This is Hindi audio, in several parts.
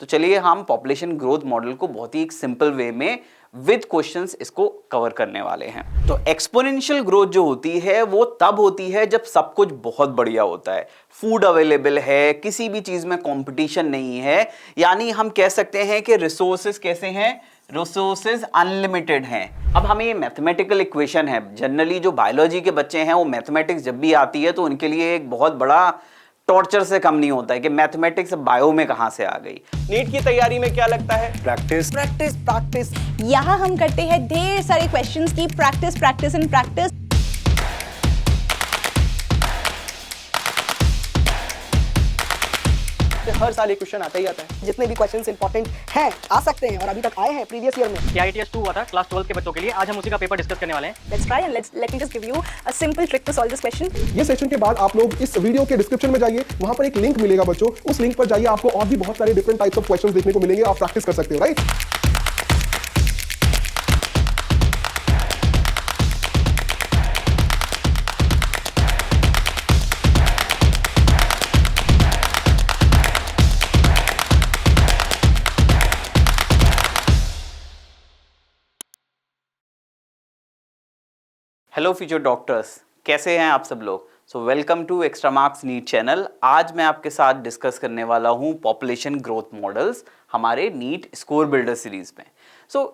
तो चलिए हम पॉपुलेशन ग्रोथ मॉडल को बहुत ही एक सिंपल वे में विद क्वेश्चंस इसको कवर करने वाले हैं। तो एक्सपोनेंशियल ग्रोथ जो होती है वो तब होती है जब सब कुछ बहुत बढ़िया होता है, फूड अवेलेबल है, किसी भी चीज में कंपटीशन नहीं है, यानी हम कह सकते हैं कि रिसोर्सेज कैसे हैं, रिसोर्सेज अनलिमिटेड हैं। अब हमें ये मैथमेटिकल इक्वेशन है, जनरली जो बायोलॉजी के बच्चे हैं वो मैथमेटिक्स जब भी आती है तो उनके लिए एक बहुत बड़ा टॉर्चर से कम नहीं होता है कि मैथमेटिक्स बायो में कहां से आ गई। नीट की तैयारी में क्या लगता है? Practice practice practice. यहाँ हम करते हैं ढेर सारे क्वेश्चंस की प्रैक्टिस प्रैक्टिस एंड प्रैक्टिस। हर साल एक क्वेश्चन आता ही आता है। जितने भी क्वेश्चंस इंपॉर्टेंट हैं आ सकते हैं और अभी तक आए हैं प्रीवियस ईयर में। IITS 2 हुआ था क्लास 12 के बच्चों के लिए, आज हम उसी का पेपर डिस्कस करने वाले हैं। Let's try and let me just give you a simple trick to solve this question. ये सेशन के बाद आप लोग इस वीडियो के डिस्क्रिप्शन में जाइए, वहां पर एक लिंक मिलेगा बच्चों, उस लिंक पर जाइए, आपको और भी बहुत सारे डिफरेंट टाइप्स ऑफ क्वेश्चंस देखने को मिलेंगे, आप प्रैक्टिस कर सकते हो, राइट? हेलो फ्यूचर डॉक्टर्स, कैसे हैं आप सब लोग? So welcome to extra marks NEET channel. आज मैं आपके साथ डिस्कस करने वाला हूं पॉपुलेशन ग्रोथ मॉडल्स हमारे नीट स्कोर बिल्डर सीरीज में।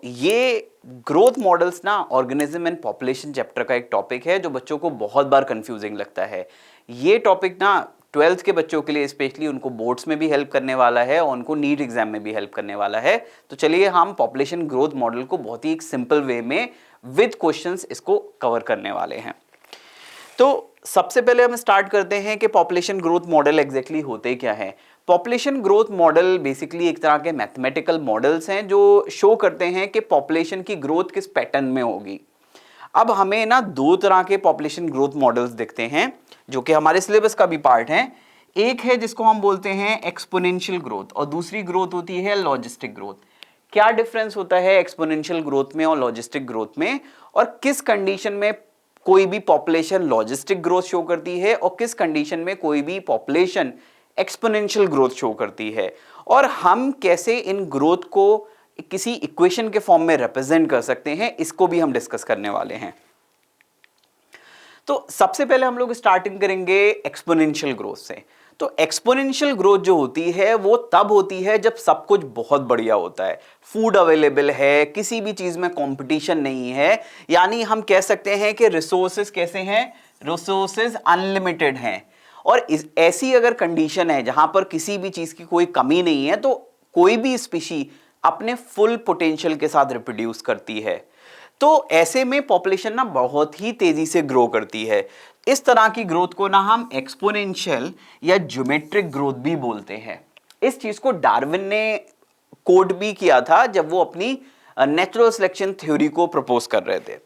ये ग्रोथ मॉडल्स ना ऑर्गेनिज्म एंड पॉपुलेशन चैप्टर का एक टॉपिक है जो बच्चों को बहुत बार कंफ्यूजिंग लगता है। ये टॉपिक ना 12th के बच्चों के लिए स्पेशली उनको बोर्ड्स में भी हेल्प करने वाला है और उनको नीट एग्जाम में भी हेल्प करने वाला है। तो चलिए हम पॉपुलेशन ग्रोथ मॉडल को बहुत ही एक सिंपल वे में विद क्वेश्चंस इसको कवर करने वाले हैं। तो सबसे पहले हम स्टार्ट करते हैं कि पॉपुलेशन ग्रोथ मॉडल एग्जैक्टली होते क्या है। पॉपुलेशन ग्रोथ मॉडल बेसिकली एक तरह के मैथमेटिकल मॉडल्स हैं जो शो करते हैं कि पॉपुलेशन की ग्रोथ किस पैटर्न में होगी। अब हमें ना दो तरह के पॉपुलेशन ग्रोथ मॉडल्स दिखते हैं जो कि हमारे सिलेबस का भी पार्ट है। एक है जिसको हम बोलते हैं एक्सपोनेंशियल ग्रोथ और दूसरी ग्रोथ होती है लॉजिस्टिक ग्रोथ। क्या डिफरेंस होता है एक्सपोनेंशियल ग्रोथ में और लॉजिस्टिक ग्रोथ में, और किस कंडीशन में कोई भी पॉपुलेशन लॉजिस्टिक ग्रोथ शो करती है और किस कंडीशन में कोई भी पॉपुलेशन एक्सपोनेंशियल ग्रोथ शो करती है, और हम कैसे इन ग्रोथ को किसी इक्वेशन के फॉर्म में रिप्रेजेंट कर सकते हैं, इसको भी हम डिस्कस करने वाले हैं। तो सबसे पहले हम लोग स्टार्टिंग करेंगे एक्सपोनेंशियल ग्रोथ से। तो एक्सपोनेंशियल ग्रोथ जो होती है वो तब होती है जब सब कुछ बहुत बढ़िया होता है, फूड अवेलेबल है, किसी भी चीज में कंपटीशन नहीं है, यानी हम कह सकते हैं कि रिसोर्सेज कैसे हैं, रिसोर्सेज अनलिमिटेड हैं। और ऐसी अगर कंडीशन है जहां पर किसी भी चीज की कोई कमी नहीं है तो कोई भी स्पीशी अपने फुल पोटेंशियल के साथ रिप्रोड्यूस करती है। तो ऐसे में पॉपुलेशन ना बहुत ही तेजी से ग्रो करती है। इस तरह की ग्रोथ को ना हम एक्सपोनेंशियल या ज्योमेट्रिक ग्रोथ भी बोलते हैं। इस चीज को डार्विन ने कोड भी किया था जब वो अपनी नेचुरल सिलेक्शन थ्योरी को प्रपोज कर रहे थे।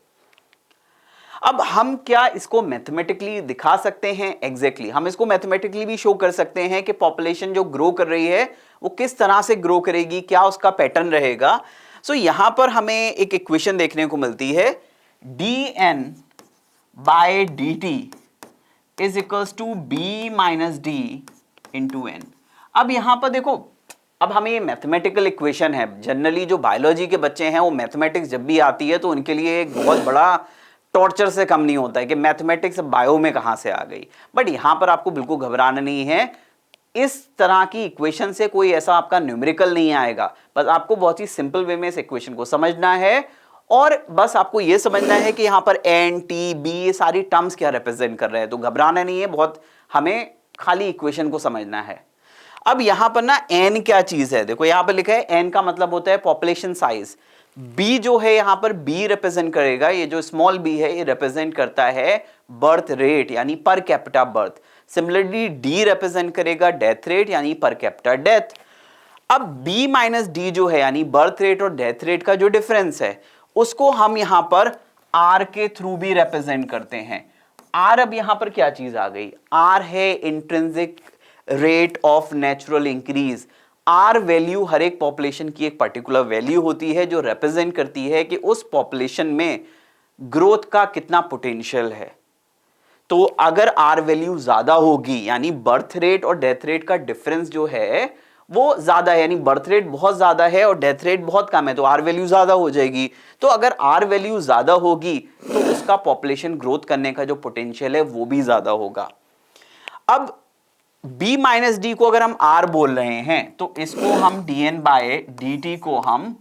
अब हम क्या इसको मैथमेटिकली दिखा सकते हैं? एग्जैक्टली हम इसको मैथमेटिकली भी शो कर सकते हैं कि पॉपुलेशन जो ग्रो कर रही है वो किस तरह से ग्रो करेगी, क्या उसका पैटर्न रहेगा। यहां पर हमें एक इक्वेशन देखने को मिलती है, dn by dt is equals to b minus d into n। अब यहां पर देखो, अब हमें ये मैथमेटिकल इक्वेशन है, जनरली जो बायोलॉजी के बच्चे हैं वो मैथमेटिक्स जब भी आती है तो उनके लिए एक बहुत बड़ा टॉर्चर से कम नहीं होता है कि मैथमेटिक्स बायो में कहां से आ गई। बट यहां पर आपको बिल्कुल घबराना नहीं है, इस तरह की इक्वेशन से कोई ऐसा आपका न्यूमेरिकल नहीं आएगा। बस आपको बहुत ही सिंपल वे में इस इक्वेशन को समझना है और बस आपको यह समझना है कि यहां पर एन टी बी ये सारी टर्म्स क्या रिप्रेजेंट कर रहे हैं। तो घबराना नहीं है, बहुत हमें खाली इक्वेशन को समझना है। अब यहां पर ना एन क्या चीज है, देखो यहां पर लिखा है एन का मतलब होता है पॉपुलेशन साइज। बी जो है यहां पर बी रिप्रेजेंट करेगा, ये जो स्मॉल बी है ये रिप्रेजेंट करता है बर्थ रेट यानी per capita birth. Similarly D represent करेगा डेथ रेट यानी पर कैपिटा डेथ। अब बी माइनस डी जो है यानी बर्थ रेट और डेथ रेट का जो डिफरेंस है उसको हम यहां पर आर के थ्रू भी रिप्रेजेंट करते हैं। आर, अब यहां पर क्या चीज आ गई, आर है intrinsic rate of natural increase. R value हर एक पॉपुलेशन की एक पर्टिकुलर वैल्यू होती है जो रिप्रेजेंट करती है कि उस पॉपुलेशन में ग्रोथ का कितना पोटेंशियल है। तो अगर आर वैल्यू ज्यादा होगी यानी बर्थ रेट और डेथ रेट का डिफरेंस जो है वो ज्यादा है, यानी बर्थ रेट बहुत ज्यादा है और डेथ रेट बहुत कम है, तो आर वैल्यू ज्यादा हो जाएगी। तो अगर आर वैल्यू ज्यादा होगी तो उसका पॉपुलेशन ग्रोथ करने का जो पोटेंशियल है वो भी ज्यादा होगा। अब b माइनस डी को अगर हम r बोल रहे हैं तो इसको हम dn बाय dt को हम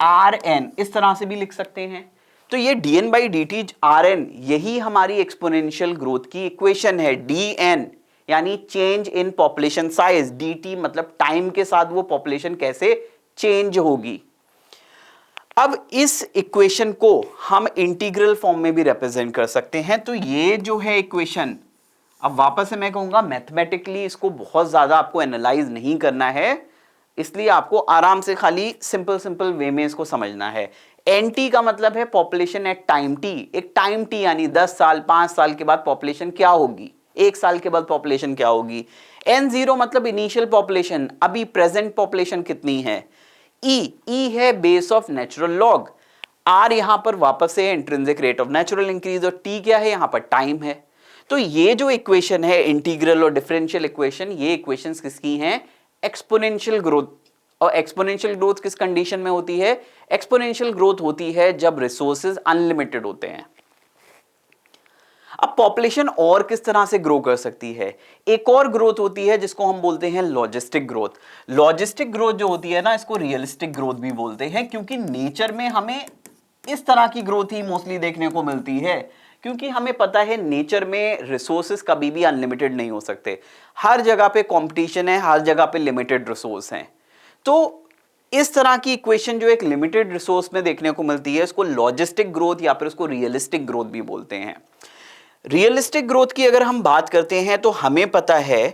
rn इस तरह से भी लिख सकते हैं। तो ये dn बाई dt rn यही हमारी एक्सपोनेंशियल ग्रोथ की इक्वेशन है। dn यानी change in population size, dt मतलब टाइम के साथ वो पॉपुलेशन कैसे चेंज होगी। अब इस इक्वेशन को हम इंटीग्रल फॉर्म में भी रिप्रेजेंट कर सकते हैं। तो ये जो है इक्वेशन, अब वापस से मैं कहूंगा मैथमेटिकली इसको बहुत ज्यादा आपको एनालाइज नहीं करना है, इसलिए आपको आराम से खाली सिंपल वे में इसको समझना है। एनटी का मतलब है पॉपुलेशन एट टाइम टी। एक टाइम टी यानी 10 साल 5 साल के बाद पॉपुलेशन क्या होगी, 1 साल के बाद पॉपुलेशन क्या होगी। N0 मतलब इनिशियल पॉपुलेशन, अभी प्रेजेंट पॉपुलेशन कितनी है। ई है base of natural log. R यहां पर वापस से intrinsic rate of natural increase, और टी क्या है, यहां पर टाइम है। तो ये जो इक्वेशन है इंटीग्रल और डिफरेंशियल इक्वेशन, ये इक्वेशंस किसकी हैं, एक्सपोनेंशियल ग्रोथ। और एक्सपोनेंशियल ग्रोथ किस कंडीशन में होती है, एक्सपोनेंशियल ग्रोथ होती है जब रिसोर्सेज अनलिमिटेड होते हैं। अब पॉपुलेशन और किस तरह से ग्रो कर सकती है, एक और ग्रोथ होती है जिसको हम बोलते हैं लॉजिस्टिक ग्रोथ। लॉजिस्टिक ग्रोथ जो होती है ना, इसको रियलिस्टिक ग्रोथ भी बोलते हैं, क्योंकि नेचर में हमें इस तरह की ग्रोथ ही मोस्टली देखने को मिलती है, क्योंकि हमें पता है नेचर में रिसोर्सेज कभी भी अनलिमिटेड नहीं हो सकते। हर जगह पे कंपटीशन है, हर जगह पे लिमिटेड रिसोर्स हैं। तो इस तरह की इक्वेशन जो एक लिमिटेड रिसोर्स में देखने को मिलती है, इसको लॉजिस्टिक ग्रोथ या फिर उसको रियलिस्टिक ग्रोथ भी बोलते हैं। रियलिस्टिक ग्रोथ की अगर हम बात करते हैं तो हमें पता है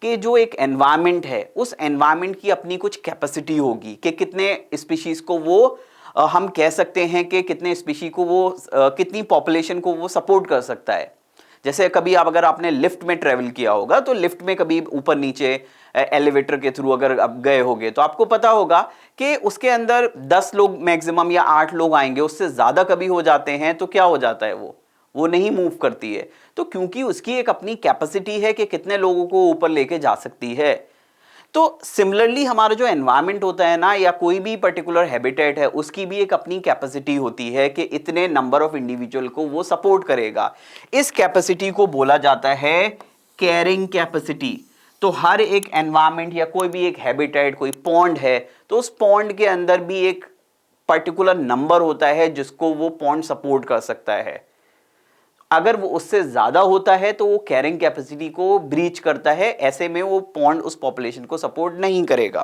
कि जो एक एनवायरनमेंट है, उस एनवायरनमेंट की अपनी कुछ कैपेसिटी होगी कि कितने स्पीशीज को वो हम कह सकते हैं कि कितने स्पीशी को वो कितनी पॉपुलेशन को वो सपोर्ट कर सकता है। जैसे कभी आप अगर आपने लिफ्ट में ट्रेवल किया होगा, तो लिफ्ट में कभी ऊपर नीचे एलिवेटर के थ्रू अगर आप गए होगे तो आपको पता होगा कि उसके अंदर 10 लोग मैक्सिमम या 8 लोग आएंगे, उससे ज्यादा कभी हो जाते हैं तो क्या हो जाता है, वो नहीं मूव करती है। तो क्योंकि उसकी एक अपनी कैपेसिटी है कि कितने लोगों को ऊपर लेके जा सकती है। तो सिमिलरली हमारा जो एनवायरनमेंट होता है ना, या कोई भी पर्टिकुलर हैबिटेट है, उसकी भी एक अपनी कैपेसिटी होती है कि इतने नंबर ऑफ इंडिविजुअल को वो सपोर्ट करेगा। इस कैपेसिटी को बोला जाता है कैरिंग कैपेसिटी। तो हर एक एनवायरनमेंट या कोई भी एक हैबिटेट, कोई पॉन्ड है, तो उस पॉन्ड के अंदर भी एक पर्टिकुलर नंबर होता है जिसको वो पॉन्ड सपोर्ट कर सकता है। अगर वो उससे ज्यादा होता है तो वो कैरिंग कैपेसिटी को ब्रीच करता है, ऐसे में वो पॉन्ड उस पॉपुलेशन को सपोर्ट नहीं करेगा।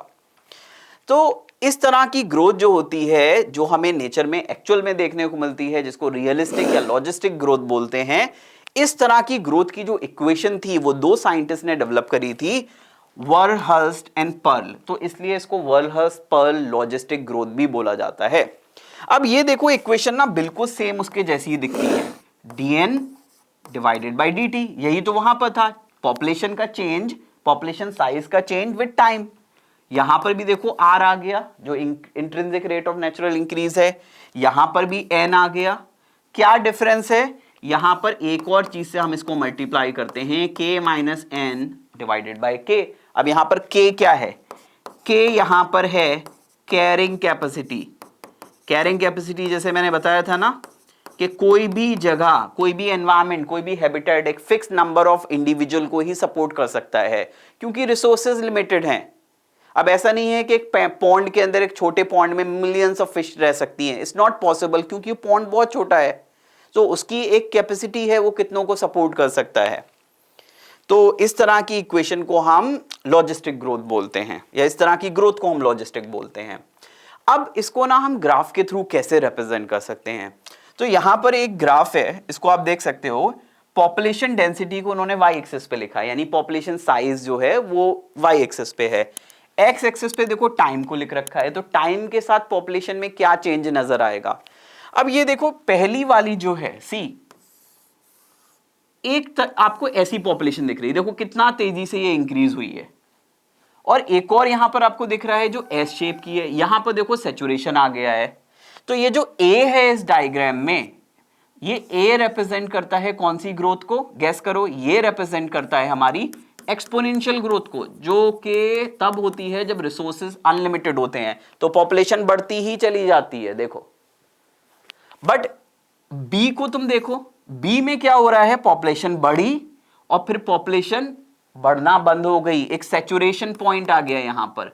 तो इस तरह की ग्रोथ जो होती है, जो हमें नेचर में एक्चुअल में देखने को मिलती है, जिसको रियलिस्टिक या लॉजिस्टिक ग्रोथ बोलते हैं, इस तरह की ग्रोथ की जो इक्वेशन थी वो 2 साइंटिस्ट ने डेवलप करी थी, वर्लहर्स्ट एंड पर्ल। तो इसलिए इसको वर्लहर्स्ट पर्ल लॉजिस्टिक ग्रोथ भी बोला जाता है। अब ये देखो इक्वेशन ना बिल्कुल सेम उसके जैसी ही दिखती है, dn डिवाइडेड बाई dt। यही तो वहां पर था, पॉपुलेशन का चेंज, पॉपुलेशन साइज का चेंज विद टाइम। यहां पर भी देखो r आ गया जो intrinsic rate of natural increase है, यहां पर भी n आ गया। क्या डिफरेंस है, यहां पर एक और चीज से हम इसको मल्टीप्लाई करते हैं, k minus n divided by k। अब यहां पर k क्या है, k यहां पर है कैरिंग कैपेसिटी। कैरिंग कैपेसिटी जैसे मैंने बताया था ना कि कोई भी जगह, कोई भी एनवायरनमेंट, कोई भी हैबिटेट एक फिक्स नंबर ऑफ इंडिविजुअल को ही सपोर्ट कर सकता है, क्योंकि रिसोर्सेज लिमिटेड हैं। अब ऐसा नहीं है कि एक पॉन्ड के अंदर, एक छोटे पॉन्ड में मिलियंस ऑफ फिश रह सकती हैं, इट्स नॉट पॉसिबल, क्योंकि पॉन्ड बहुत छोटा है। तो उसकी एक कैपेसिटी है, वो कितनों को सपोर्ट कर सकता है। तो इस तरह की इक्वेशन को हम लॉजिस्टिक ग्रोथ बोलते हैं, या इस तरह की ग्रोथ को हम लॉजिस्टिक बोलते हैं। अब इसको ना हम ग्राफ के थ्रू कैसे रिप्रेजेंट कर सकते हैं, तो यहां पर एक ग्राफ है, इसको आप देख सकते हो। पॉपुलेशन डेंसिटी को उन्होंने y एक्सिस पे लिखा है, यानी पॉपुलेशन साइज जो है वो y एक्सिस पे है। x एक्सिस पे देखो टाइम को लिख रखा है, तो टाइम के साथ पॉपुलेशन में क्या चेंज नजर आएगा। अब ये देखो पहली वाली जो है सी, आपको ऐसी पॉपुलेशन दिख रही है, देखो कितना तेजी से ये इंक्रीज हुई है। और एक और यहां पर आपको दिख रहा है जो एस शेप की है, यहां पर देखो सैचुरेशन आ गया है। तो ये जो A है इस डायग्राम में, ये A रिप्रेजेंट करता है कौन सी ग्रोथ को, गैस करो, ये रिप्रेजेंट करता है हमारी एक्सपोनेंशियल ग्रोथ को, जो कि तब होती है जब रिसोर्सेज अनलिमिटेड होते हैं, तो पॉपुलेशन बढ़ती ही चली जाती है, देखो। बट बी को तुम देखो, बी में क्या हो रहा है, पॉपुलेशन बढ़ी और फिर पॉपुलेशन बढ़ना बंद हो गई, एक सैचुरेशन पॉइंट आ गया यहां पर।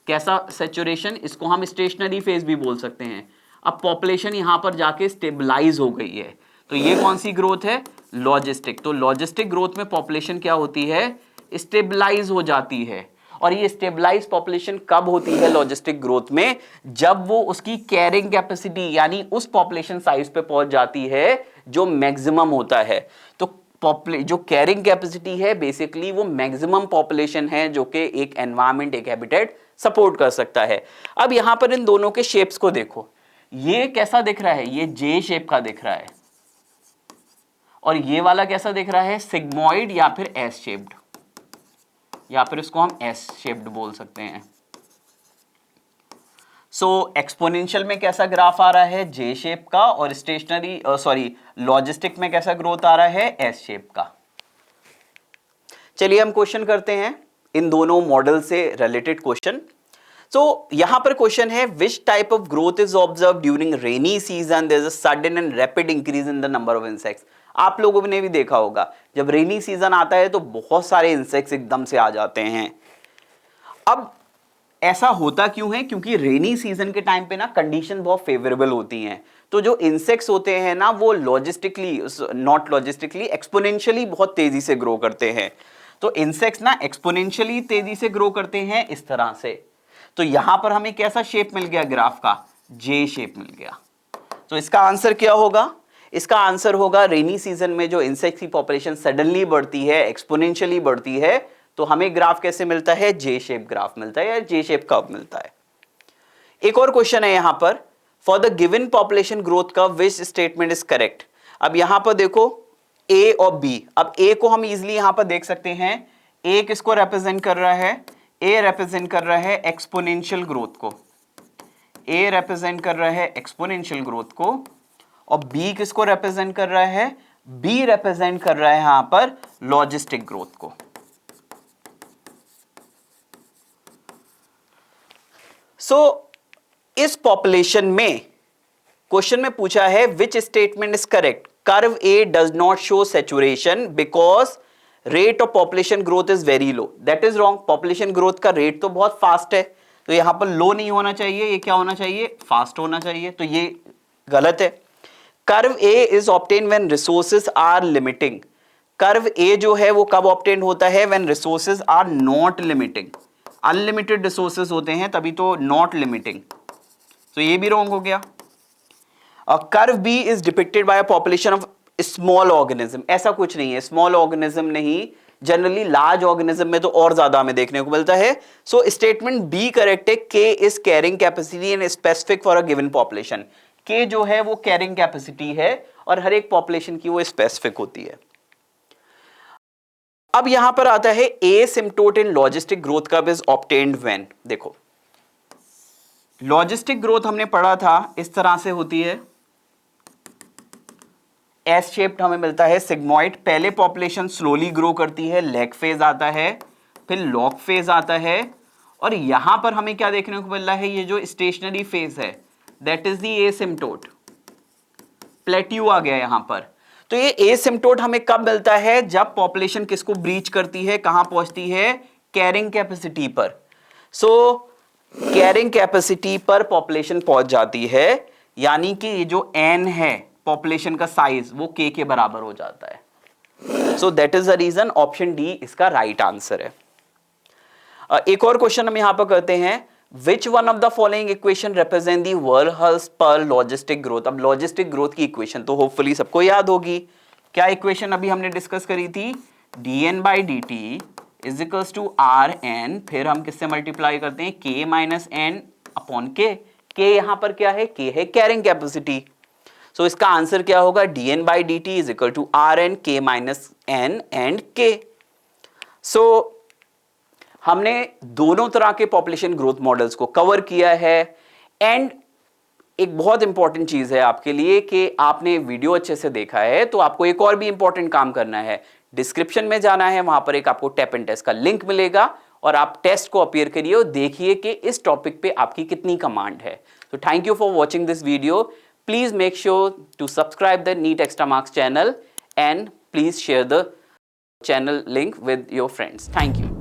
कैसा सैचुरेशन, इसको हम स्टेशनरी फेज भी बोल सकते हैं। अब पॉपुलेशन यहां पर जाके स्टेबलाइज हो गई है, तो ये कौन सी ग्रोथ है, लॉजिस्टिक। तो लॉजिस्टिक ग्रोथ में पॉपुलेशन क्या होती है, स्टेबलाइज हो जाती है। और ये स्टेबलाइज पॉपुलेशन कब होती है लॉजिस्टिक ग्रोथ में, जब वो उसकी कैरिंग कैपेसिटी यानी उस पॉपुलेशन साइज पे पहुंच जाती है जो मैक्सिमम होता है। तो जो कैरिंग कैपेसिटी है बेसिकली वो मैक्सिमम पॉपुलेशन है जो कि एक एनवायरमेंट, एक हैबिटेट सपोर्ट कर सकता है। अब यहां पर इन दोनों के शेप्स को देखो, ये कैसा दिख रहा है, ये जे शेप का दिख रहा है, और ये वाला कैसा दिख रहा है, सिग्मॉइड या फिर एस शेप्ड, या फिर इसको हम एस शेप्ड बोल सकते हैं। सो एक्सपोनेंशियल में कैसा ग्राफ आ रहा है, जे शेप का, और स्टेशनरी लॉजिस्टिक में कैसा ग्रोथ आ रहा है, एस शेप का। चलिए हम क्वेश्चन करते हैं इन दोनों मॉडल से रिलेटेड क्वेश्चन। सो यहां पर क्वेश्चन है, which type of growth is observe during rainy season, there is a sudden and rapid increase in the number of insects. आप लोगों ने भी देखा होगा जब रेनी सीजन आता है तो बहुत सारे इंसेक्ट्स एकदम से आ जाते हैं। अब ऐसा होता क्यों है, क्योंकि रेनी सीजन के टाइम पे ना कंडीशन बहुत फेवरेबल होती हैं, तो जो इंसेक्ट्स होते हैं ना वो एक्सपोनेंशियली बहुत तेजी से ग्रो करते हैं। तो इंसेक्ट्स ना एक्सपोनेंशियली तेजी से ग्रो करते हैं इस तरह से। तो यहां पर हमें कैसा शेप मिल गया ग्राफ का, जे शेप मिल गया। तो इसका आंसर क्या होगा, इसका आंसर होगा रेनी सीजन में जो इंसेक्ट की पॉपुलेशन सडनली बढ़ती है, एक्सपोनेंशियली बढ़ती है, तो हमें ग्राफ कैसे मिलता है, जे शेप ग्राफ मिलता है या जे शेप कर्व मिलता है। एक और क्वेश्चन है यहां पर, for the given population growth curve which statement is correct. अब यहां पर देखो ए और बी, अब ए को हम इजीली यहां पर देख सकते हैं, ए किसको रिप्रेजेंट कर रहा है, ए रिप्रेजेंट कर रहा है एक्सपोनेंशियल ग्रोथ को, ए रिप्रेजेंट कर रहा है एक्सपोनेंशियल ग्रोथ को, और बी किसको रिप्रेजेंट कर रहा है, बी रिप्रेजेंट कर रहा है यहां पर लॉजिस्टिक ग्रोथ को। सो इस पॉपुलेशन में क्वेश्चन में पूछा है which statement is correct, curve A does not show saturation because rate of population growth is very low. That is wrong, population growth का रेट तो बहुत फास्ट है, तो यहां पर लो नहीं होना चाहिए, ये क्या होना चाहिए, फास्ट होना चाहिए, तो ये गलत है। Curve A is obtain when resources are limiting, curve A जो है वो कब ऑब्टेन होता है, when resources are not limiting. Unlimited resources होते हैं तभी तो नॉट लिमिटिंग, तो ये भी रॉन्ग हो गया। Curve B is depicted by a population of small organism, ऐसा कुछ नहीं है, स्मॉल ऑर्गेनिज्म नहीं, जनरली लार्ज ऑर्गेनिज्म में तो और ज्यादा हमें देखने को मिलता है। सो स्टेटमेंट बी करेक्ट है, के is carrying capacity and specific for a given population. के जो है वो कैरिंग कैपेसिटी है और हर एक पॉपुलेशन की वो स्पेसिफिक होती है। अब यहां पर आता है asymptote in logistic growth curve is obtained when. देखो लॉजिस्टिक ग्रोथ हमने पढ़ा था इस तरह से होती है, एस शेप्ड हमें मिलता है सिग्मॉइड, पहले पॉपुलेशन स्लोली ग्रो करती है, लैग फेज आता है, फिर लॉग फेज आता है, और यहां पर हमें क्या देखने को मिल रहा है, ये जो स्टेशनरी फेज है that is the asymptote, plateau आ गया यहां पर। तो ये एसिम्प्टोट हमें कब मिलता है, जब पॉपुलेशन किसको ब्रीच करती है, कहां पहुंचती है, कैरिंग कैपेसिटी पर। सो कैरिंग कैपेसिटी पर पॉपुलेशन पहुंच जाती है, यानी कि ये जो एन है पॉपुलेशन का साइज वो के बराबर हो जाता है। So that is the reason option D इसका राइट आंसर है। एक और क्वेश्चन हम यहां पर करते हैं, which one of the following equation represent the Verhulst Pearl logistic growth. अब लॉजिस्टिक ग्रोथ की इक्वेशन तो होपफुली सबको याद होगी, क्या इक्वेशन अभी हमने डिस्कस करी थी, dn by dt is equals to r N, फिर हम किससे मल्टीप्लाई करते हैं, k माइनस एन अपॉन के। के यहां पर क्या है, के है कैरिंग कैपेसिटी, सो इसका आंसर क्या होगा, dn by dt is equal to r N K minus N and K. So हमने दोनों तरह के पॉपुलेशन ग्रोथ मॉडल्स को कवर किया है। एंड एक बहुत इंपॉर्टेंट चीज है आपके लिए कि आपने वीडियो अच्छे से देखा है, तो आपको एक और भी इंपॉर्टेंट काम करना है, डिस्क्रिप्शन में जाना है, वहां पर एक आपको टैप एंड टेस्ट का लिंक मिलेगा और आप टेस्ट को अपीयर करिए और देखिए कि इस टॉपिक पे आपकी कितनी कमांड है। तो thank you for watching this video. Please make sure to subscribe the NEET extra marks channel and please share the channel link with your friends. Thank you.